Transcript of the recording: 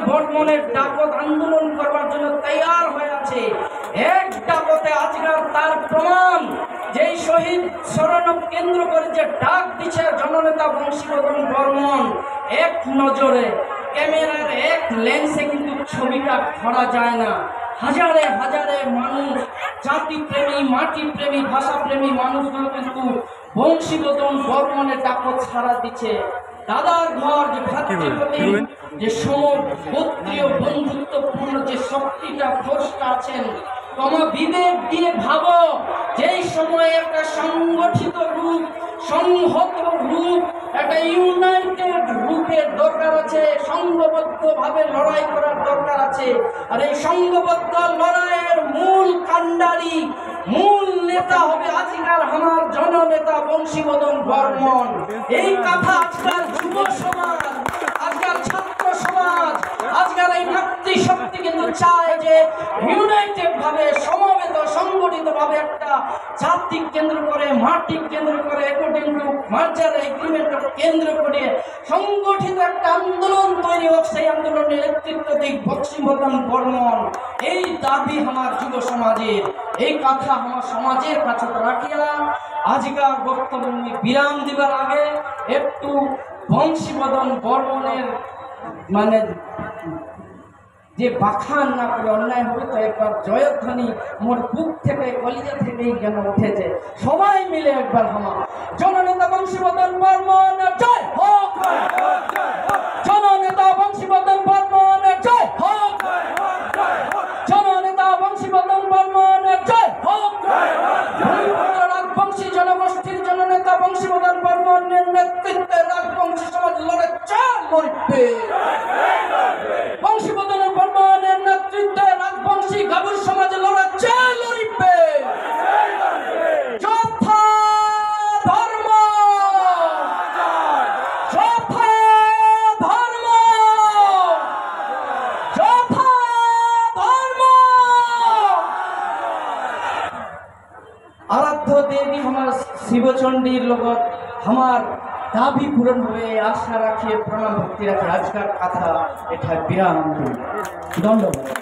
বর্মনের ডাকত আন্দোলন করবার জন্য তৈয়ার হয়ে আছে। এক ডাকতে আজকাল তার প্রমাণ, যেই শহীদ স্মরণ কেন্দ্র করে যে ডাক দিচ্ছে জননেতা বংশীবদন বর্মন, এক নজরে ক্যামেরার এক লেন্সে কিন্তু ছবিটা ধরা যায় না। হাজারে হাজারে মানুষ, জাতিপ্রেমী, মাটিপ্রেমী, ভাষাপ্রেমী মানুষগুলো কিন্তু বংশীবদন বর্মনের ডাকত সাড়া দিচ্ছে। দাদার ঘর যে ভাতৃপ্রতি যে সমগোত্রীয় বন্ধুত্বপূর্ণ যে শক্তিটা ফোর্সটা আছেন, তোমার বিবেক দিয়ে ভাবো, যেই সময়ে একটা সংগঠিত রূপ, সংহত রূপ, একটা ইউনাইটেড রূপের দরকার আছে, সংঘবদ্ধভাবে লড়াই করার দরকার আছে। আর এই সংঘবদ্ধ লড়াইয়ের মূল কাণ্ডারি, মূল নেতা হবে আজকাল আমার জননেতা বংশীবদন বর্মন। এই কথা আজকাল যুব সমাজ, আজকাল ছাত্র সমাজ, আজকাল এই মাতৃশক্তি কিন্তু চায় যে ইউনাইটেড ভাবে, সমবেত সংগঠিত ভাবে একটা জাতিক কেন্দ্র করে, মাটিক কেন্দ্র করে, অ্যাকর্ডিং টু মার্জার এগ্রিমেন্ট কেন্দ্র করে সংগঠিত একটা আন্দোলন তৈরি হোক। সেই আন্দোলনের নেতৃত্ব দিক বংশীবদন বর্মন। এই দাবি আমার যুব সমাজের। এই কথা আমার সমাজের কাছে রাখিয়া আজকাল বক্তব্য বিরাম দিবার আগে একটু বংশীবদন বর্মনের মানে যে বাখান না করে অন্যায় হবে, তো একবার জয়ধ্বনি মোর বুক থেকে, কলিজা থেকেই যেন উঠেছে। সবাই মিলে একবার আমার জননেতা বংশীবদন বর্মন জয় হোক, জননেতা বংশীবদন বর্মন জয় হোক, জননেতা বংশীবদন বর্মন জয় হোক। রাজবংশী জনগোষ্ঠীর জননেতা বংশীবদন বর্মনের নেতৃত্বে রাজবংশী সমাজ লড়ে লড়বে। বংশীবদন বর্মনের নেতৃত্বে রাজবংশী গাভুর সমাজ লড়াচ্ছে লড়বে। যথা ধর্ম, যথা ধর্ম, যথা ধর্ম। আরাধ্য দেবী আমার শিবচণ্ডীর লগত আমার দাবি পূরণ হবে আশা রাখিয়ে, প্রণাম ভক্তি রাখে আজকার কথা এটা বিরাম। ধন্যবাদ।